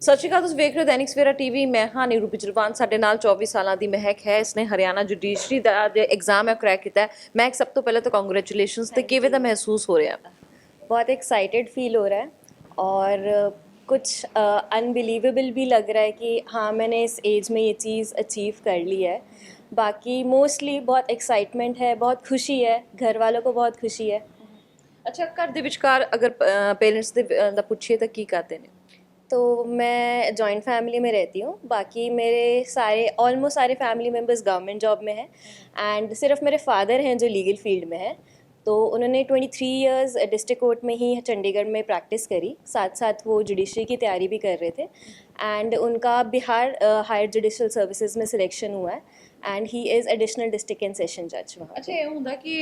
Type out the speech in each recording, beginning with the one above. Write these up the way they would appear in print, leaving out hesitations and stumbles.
ਸਤਿ ਸ਼੍ਰੀ ਅਕਾਲ, ਤੁਸੀਂ ਵੇਖ ਰਹੇ ਹੋ ਦੈਨਿਕ ਸਵੇਰਾ ਟੀਵੀ। ਮੈਂ ਹਾਂ ਨੀਰੂ ਬਿਜਲਵਾਨ। ਸਾਡੇ ਨਾਲ 24 ਸਾਲਾਂ ਦੀ ਮਹਿਕ ਹੈ। ਇਸਨੇ ਹਰਿਆਣਾ ਜੁਡੀਸ਼ਰੀ ਦਾ ਜੋ ਐਗਜ਼ਾਮ ਹੈ ਕ੍ਰੈਕ ਕੀਤਾ है। ਮਹਿਕ, ਸਭ ਤੋਂ ਪਹਿਲਾਂ ਤਾਂ ਕੰਗ੍ਰੈਚੁਲੇਸ਼ਨਸ। ਤੇ ਕਿਵੇਂ ਦਾ ਮਹਿਸੂਸ ਹੋ ਰਿਹਾ? बहुत एक्साइटेड फील हो रहा है और कुछ अनबिलीवेबल भी लग रहा है कि हाँ मैंने इस एज में ये चीज़ अचीव कर ली है। बाकी मोस्टली बहुत एक्साइटमेंट है, बहुत खुशी है, घर वालों को बहुत खुशी है। ਅੱਛਾ, ਘਰ ਦੇ ਵਿਚਕਾਰ ਅਗਰ ਪੇਰੈਂट्स ਦੇ ਦਾ ਪੁੱਛੀਏ ਤਾਂ ਕੀ ਕਰਦੇ ਨੇ? तो मैं जॉइंट फैमिली में रहती हूँ। बाकी मेरे सारे ऑलमोस्ट सारे फैमिली मेम्बर्स गवर्नमेंट जॉब में हैं एंड सिर्फ मेरे फादर हैं जो लीगल फील्ड में हैं। तो उन्होंने 23 इयर्स डिस्ट्रिक्ट कोर्ट में ही चंडीगढ़ में प्रैक्टिस करी, साथ साथ वो जुडिशरी की तैयारी भी कर रहे थे एंड उनका बिहार हायर जुडिशल सर्विसेज में सिलेक्शन हुआ है and he is additional district and session जज वहाँ ਅੱਛਾ, पे। ਇਹ ਹੁੰਦਾ ਕਿ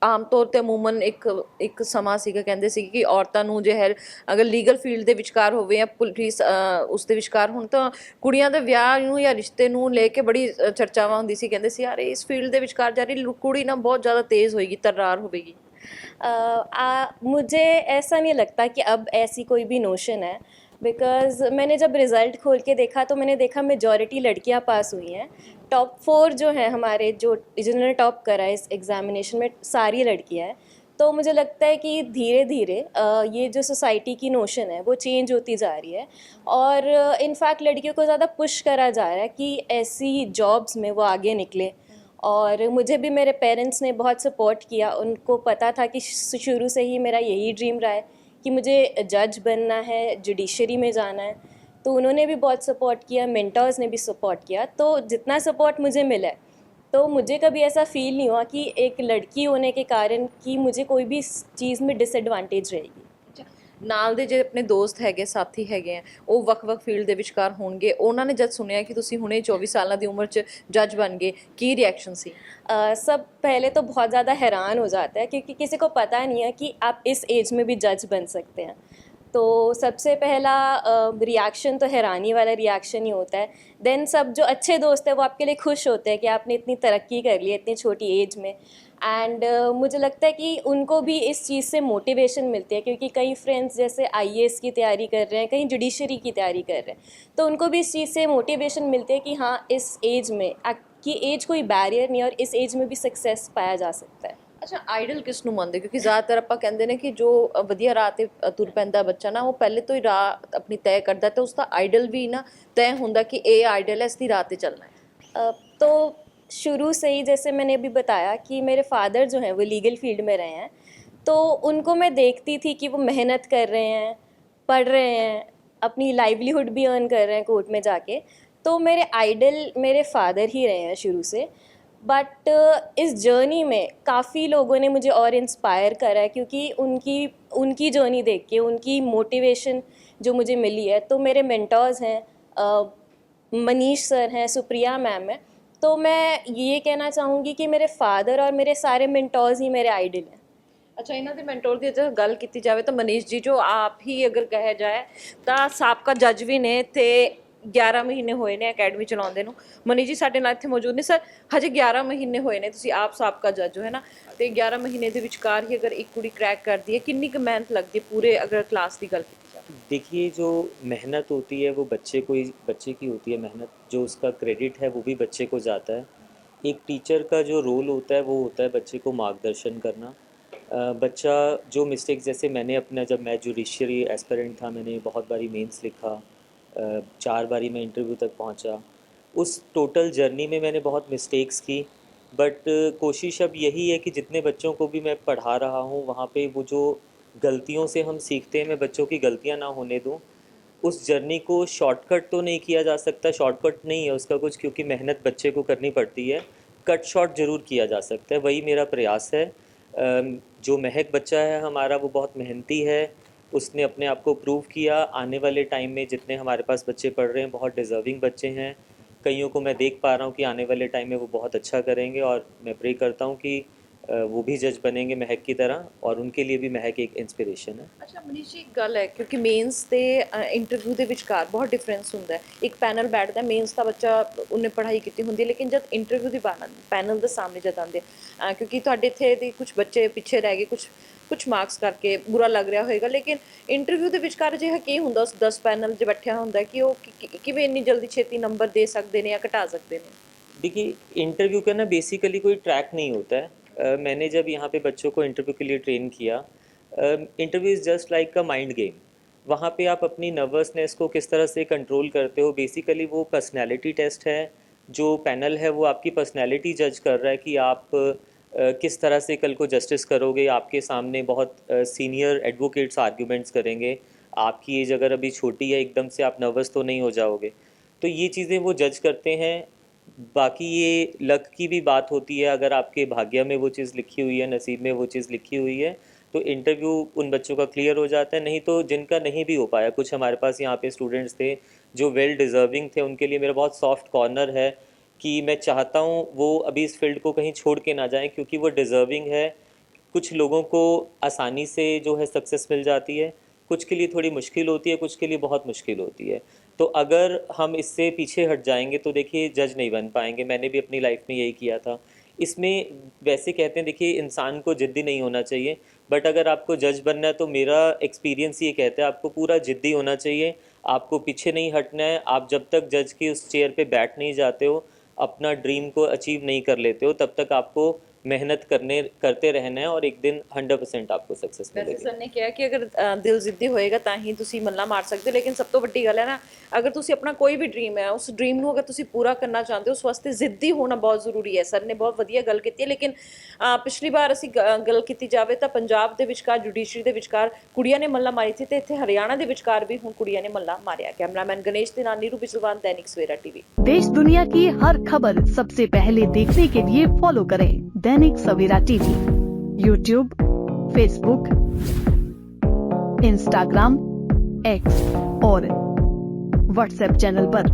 ਆਮ ਤੌਰ ਤੇ ਅਮੂਮਨ ਇੱਕ ਸਮਾਂ ਸੀਗਾ, ਕਹਿੰਦੇ ਸੀ ਕਿ ਔਰਤਾਂ ਨੂੰ ਜੇ ਹੈ ਅਗਰ ਲੀਗਲ ਫੀਲਡ ਦੇ ਵਿਚਕਾਰ ਹੋਵੇ ਜਾਂ ਪੁਲਿਸ ਉਸ ਦੇ ਵਿਚਕਾਰ ਹੁਣ ਤਾਂ ਕੁੜੀਆਂ ਦੇ ਵਿਆਹ ਨੂੰ ਜਾਂ ਰਿਸ਼ਤੇ ਨੂੰ ਲੈ ਕੇ ਬੜੀ ਚਰਚਾਵਾਂ ਹੁੰਦੀ ਸੀ। ਕਹਿੰਦੇ ਸੀ ਯਾਰ ਇਸ ਫੀਲਡ ਦੇ ਵਿਚਕਾਰ ਜਾ ਰਹੀ ਕੁੜੀ ਨਾ ਬਹੁਤ ਜ਼ਿਆਦਾ ਤੇਜ਼ ਹੋਏਗੀ, ਤਰਾਰ ਹੋਵੇਗੀ। मुझे ऐसा नहीं लगता कि अब ऐसी कोई भी नोशन है, बिकॉज़ मैंने जब रिज़ल्ट खोल के देखा तो मैंने देखा मेजॉरिटी लड़कियां पास हुई हैं। टॉप 4 जो हैं हमारे, जो जिन्होंने टॉप करा है इस एग्ज़ामिनेशन में, सारी लड़कियां हैं। तो मुझे लगता है कि धीरे धीरे ये जो सोसाइटी की नोशन है वो चेंज होती जा रही है और इनफैक्ट लड़कियों को ज़्यादा पुश करा जा रहा है कि ऐसी जॉब्स में वो आगे निकले। और मुझे भी मेरे पेरेंट्स ने बहुत सपोर्ट किया। उनको पता था कि शुरू से ही मेरा यही ड्रीम रहा है कि मुझे जज बनना है, जुडिशरी में जाना है। तो उन्होंने भी बहुत सपोर्ट किया, मेंटर्स ने भी सपोर्ट किया। तो जितना सपोर्ट मुझे मिला है तो मुझे कभी ऐसा फील नहीं हुआ कि एक लड़की होने के कारण कि मुझे कोई भी चीज़ में डिसएडवांटेज रहेगी। ਨਾਲ ਦੇ ਜੇ ਆਪਣੇ ਦੋਸਤ ਹੈਗੇ, ਸਾਥੀ ਹੈਗੇ ਆ, ਉਹ ਵੱਖ-ਵੱਖ ਫੀਲਡ ਦੇ ਵਿਚਕਾਰ ਹੋਣਗੇ, ਉਹਨਾਂ ਨੇ ਜਦ ਸੁਣਿਆ ਕਿ ਤੁਸੀਂ ਹੁਣੇ 24 ਸਾਲਾਂ ਦੀ ਉਮਰ 'ਚ ਜੱਜ ਬਣ ਗਏ, ਕੀ रिएक्शन सी? सब पहले तो बहुत ज़्यादा हैरान हो जाता है क्योंकि किसी को पता नहीं है कि आप इस एज में भी जज बन सकते हैं। तो सबसे पहला रिएक्शन तो हैरानी वाला रिएक्शन ही होता है। देन सब जो अच्छे दोस्त हैं वो आपके लिए खुश होते हैं कि आपने इतनी तरक्की कर ली है इतनी छोटी एज में। एंड मुझे लगता है कि उनको भी इस चीज़ से मोटिवेशन मिलती है क्योंकि कई फ्रेंड्स जैसे आईएएस की तैयारी कर रहे हैं, कहीं जुडिशरी की तैयारी कर रहे हैं, तो उनको भी इस चीज़ से मोटिवेशन मिलती है कि हाँ इस एज में कि एज कोई बैरियर नहीं है और इस एज में भी सक्सेस पाया जा सकता है। ਅੱਛਾ, ਆਈਡਲ ਕਿਸ ਨੂੰ ਮੰਨਦੇ? ਕਿਉਂਕਿ ਜ਼ਿਆਦਾਤਰ ਆਪਾਂ ਕਹਿੰਦੇ ਨੇ ਕਿ ਜੋ ਵਧੀਆ ਰਾਹ ਤੇ ਤੁਰ ਪੈਂਦਾ ਬੱਚਾ ਨਾ, ਉਹ ਪਹਿਲੇ ਤੋਂ ਹੀ ਰਾਹ ਆਪਣੀ ਤੈਅ ਕਰਦਾ ਤੇ ਉਸ ਦਾ ਆਈਡਲ ਵੀ ਨਾ ਤੈਅ ਹੁੰਦਾ ਕਿ ਇਹ ਆਈਡਲ ਹੈ, ਇਸ ਦੀ ਰਾਹ ਤੇ ਚੱਲਣਾ ਹੈ। तो शुरू से ही जैसे मैंने अभी बताया कि मेरे फादर जो हैं वो लीगल फील्ड में रहे हैं, तो उनको मैं देखती थी कि वो मेहनत कर रहे हैं, पढ़ रहे हैं, अपनी लाइवलीहुड भी अर्न कर रहे हैं कोर्ट में जाके। तो मेरे आइडल मेरे फादर ही रहे हैं शुरू से। बट इस जर्नी में काफ़ी लोगों ने मुझे और इंस्पायर करा है क्योंकि उनकी उनकी जर्नी देख के उनकी मोटिवेशन जो मुझे मिली है। तो मेरे मेंटर्स हैं, मनीष सर हैं, सुप्रिया मैम है। तो मैं ये कहना चाहूँगी कि मेरे फादर और मेरे सारे मेंटर्स ही मेरे आइडल हैं। ਅੱਛਾ, ਇਹਨਾਂ ਦੇ ਮੈਂਟੋਰ ਦੀ ਜੇ ਗੱਲ ਕੀਤੀ ਜਾਵੇ ਤਾਂ ਮਨੀਸ਼ ਜੀ, ਜੋ ਆਪ ਹੀ ਅਗਰ ਕਿਹਾ ਜਾਏ ਤਾਂ ਸਾਬਕਾ ਜੱਜ ਵੀ ਨੇ ਤੇ 11 ਮਹੀਨੇ ਹੋਏ ਨੇ ਅਕੈਡਮੀ ਚਲਾਉਂਦੇ ਨੂੰ। ਮਨੀਸ਼ ਜੀ ਸਾਡੇ ਨਾਲ ਇੱਥੇ ਮੌਜੂਦ ਨੇ। ਸਰ, ਹਜੇ 11 ਮਹੀਨੇ ਹੋਏ ਨੇ, ਤੁਸੀਂ ਆਪ ਸਾਬਕਾ ਜੱਜ ਹੋ, ਹੈ ਨਾ, ਤੇ 11 ਮਹੀਨੇ ਦੇ ਵਿਚਕਾਰ ਹੀ ਅਗਰ ਇੱਕ ਕੁੜੀ क्रैक करती है, कितनी कुछ मेहनत लगती है पूरे अगर क्लास की गल की जाए? देखिए, जो मेहनत होती है वो बच्चे की होती है। मेहनत जो उसका क्रेडिट है वो भी बच्चे को जाता है। एक टीचर का जो रोल होता है वो होता है बच्चे को मार्गदर्शन करना। बच्चा जो मिस्टेक, जैसे मैंने अपना, जब मैं जुडिशरी एस्पिरेंट था, मैंने बहुत बारी मेंस लिखा, 4 बारी मैं इंटरव्यू तक पहुंचा। उस टोटल जर्नी में मैंने बहुत मिस्टेक्स की, बट कोशिश अब यही है कि जितने बच्चों को भी मैं पढ़ा रहा हूँ वहाँ पे वो जो गलतियों से हम सीखते हैं, मैं बच्चों की गलतियाँ ना होने दूँ। उस जर्नी को शॉर्टकट तो नहीं किया जा सकता, शॉर्टकट नहीं है उसका कुछ, क्योंकि मेहनत बच्चे को करनी पड़ती है। कट शॉर्ट ज़रूर किया जा सकता है, वही मेरा प्रयास है। जो महक बच्चा है हमारा वो बहुत मेहनती है, उसने अपने आप को प्रूव किया। आने वाले टाइम में जितने हमारे पास बच्चे पढ़ रहे हैं बहुत डिज़र्विंग बच्चे हैं। कईयों को मैं देख पा रहा हूँ कि आने वाले टाइम में वो बहुत अच्छा करेंगे और मैं प्रे करता हूँ कि वो भी जज बनेंगे महक की तरह, और उनके लिए भी महक एक इंस्पिरेशन है। ਅੱਛਾ ਮਨੀਸ਼ ਜੀ, ਇੱਕ ਗੱਲ ਹੈ ਕਿਉਂਕਿ ਮੇਨਸ ਤੇ ਇੰਟਰਵਿਊ ਦੇ ਵਿਚਕਾਰ ਬਹੁਤ ਡਿਫਰੈਂਸ ਹੁੰਦਾ ਹੈ। ਇੱਕ ਪੈਨਲ ਬੈਠਦਾ, ਮੇਨਸ ਦਾ ਬੱਚਾ ਉਹਨੇ ਪੜ੍ਹਾਈ ਕੀਤੀ ਹੁੰਦੀ ਹੈ, ਲੇਕਿਨ ਜਦ ਇੰਟਰਵਿਊ ਦੀ ਬਾਤ ਪੈਨਲ ਦੇ ਸਾਹਮਣੇ ਜਦ ਆਉਂਦੇ ਕਿਉਂਕਿ ਤੁਹਾਡੇ ਇੱਥੇ ਦੇ ਕੁਝ ਬੱਚੇ ਪਿੱਛੇ ਰਹਿ ਗਏ, ਕੁਝ ਕੁਝ ਮਾਰਕਸ ਕਰਕੇ ਬੁਰਾ ਲੱਗ ਰਿਹਾ ਹੋਏਗਾ, ਲੇਕਿਨ ਇੰਟਰਵਿਊ ਦੇ ਵਿਚਕਾਰ ਅਜਿਹਾ ਕੀ ਹੁੰਦਾ ਉਸ 10 ਪੈਨਲ 'ਚ ਬੈਠਿਆ ਹੁੰਦਾ ਕਿ ਉਹ ਕਿਵੇਂ ਇੰਨੀ ਜਲਦੀ ਛੇਤੀ ਨੰਬਰ ਦੇ ਸਕਦੇ ਨੇ ਜਾਂ ਘਟਾ ਸਕਦੇ ਨੇ? देखिए, इंटरव्यू का ना बेसिकली कोई ट्रैक नहीं होता है। मैंने जब यहाँ पे बच्चों को इंटरव्यू के लिए ट्रेन किया, interview is just like a mind game. वहाँ पे आप अपनी नर्वसनेस को किस तरह से कंट्रोल करते हो, बेसिकली वो पर्सनैलिटी टेस्ट है। जो पैनल है वो आपकी पर्सनैलिटी जज कर रहा है कि आप किस तरह से कल को जस्टिस करोगे। आपके सामने बहुत सीनियर एडवोकेट्स आर्ग्यूमेंट्स करेंगे, आपकी एज अगर अभी छोटी है, एकदम से आप नर्वस तो नहीं हो जाओगे। तो ये चीज़ें वो जज करते हैं। बाकी ये लक की भी बात होती है, अगर आपके भाग्य में वो चीज़ लिखी हुई है, नसीब में वो चीज़ लिखी हुई है, तो इंटरव्यू उन बच्चों का क्लियर हो जाता है। नहीं तो जिनका नहीं भी हो पाया, कुछ हमारे पास यहाँ पे स्टूडेंट्स थे जो वेल डिज़र्विंग थे, उनके लिए मेरा बहुत सॉफ्ट कॉर्नर है कि मैं चाहता हूँ वो अभी इस फील्ड को कहीं छोड़ के ना जाएँ, क्योंकि वो डिज़र्विंग है। कुछ लोगों को आसानी से जो है सक्सेस मिल जाती है, कुछ के लिए थोड़ी मुश्किल होती है, कुछ के लिए बहुत मुश्किल होती है। तो अगर हम इससे पीछे हट जाएंगे तो देखिए जज नहीं बन पाएंगे। मैंने भी अपनी लाइफ में यही किया था। इसमें वैसे कहते हैं, देखिए इंसान को ज़िद्दी नहीं होना चाहिए, बट अगर आपको जज बनना है तो मेरा एक्सपीरियंस ये कहता है आपको पूरा ज़िद्दी होना चाहिए। आपको पीछे नहीं हटना है। आप जब तक जज की उस चेयर पे बैठ नहीं जाते हो, अपना ड्रीम को अचीव नहीं कर लेते हो, तब तक आपको मेहनत करते रहना है और एक दिन 100% आपको सक्सेस ਵੈਸੇ मिलेगी। ਸਰ ਨੇ ਕਿਹਾ ਕਿ ਅਗਰ ਦਿਲ ਜ਼ਿੱਦੀ ਹੋਏਗਾ ਤਾਂ ਹੀ ਤੁਸੀਂ ਮੱਲਾ ਮਾਰ ਸਕਦੇ ਹੋ, ਲੇਕਿਨ ਸਭ ਤੋਂ ਵੱਡੀ ਗੱਲ ਹੈ ਨਾ, ਅਗਰ ਤੁਸੀਂ ਆਪਣਾ ਕੋਈ ਵੀ ਡ੍ਰੀਮ ਹੈ, ਉਸ ਡ੍ਰੀਮ ਨੂੰ ਅਗਰ ਤੁਸੀਂ ਪੂਰਾ ਕਰਨਾ ਚਾਹੁੰਦੇ ਹੋ, ਉਸ ਵਾਸਤੇ ਜ਼ਿੱਦੀ ਹੋਣਾ ਬਹੁਤ ਜ਼ਰੂਰੀ ਹੈ। ਸਰ ਨੇ ਬਹੁਤ ਵਧੀਆ ਗੱਲ ਕੀਤੀ ਹੈ। ਲੇਕਿਨ ਪਿਛਲੀ ਵਾਰ ਅਸੀਂ ਗੱਲ ਕੀਤੀ ਜਾਵੇ ਤਾਂ ਪੰਜਾਬ ਦੇ ਵਿਚਕਾਰ ਜੁਡੀਸ਼ਰੀ ਦੇ ਵਿਚਕਾਰ ਕੁੜੀਆਂ ਨੇ ਮੱਲਾ ਮਾਰੀ ਸੀ, ਤੇ ਇੱਥੇ ਹਰਿਆਣਾ ਦੇ ਵਿਚਕਾਰ ਵੀ ਹੁਣ ਕੁੜੀਆਂ ਨੇ ਮੱਲਾ ਮਾਰਿਆ। ਕੈਮਰਾਮੈਨ ਗਣੇਸ਼ ਦੇ ਨਾਲ ਨੀਰੂ ਬਿਜਲਵਾਨ, दैनिक सवेरा टीवी। देश दुनिया की हर खबर सबसे पहले देखने के लिए फॉलो करें Dainik Savera TV, YouTube, Facebook, Instagram, X और व्हाट्सएप चैनल पर।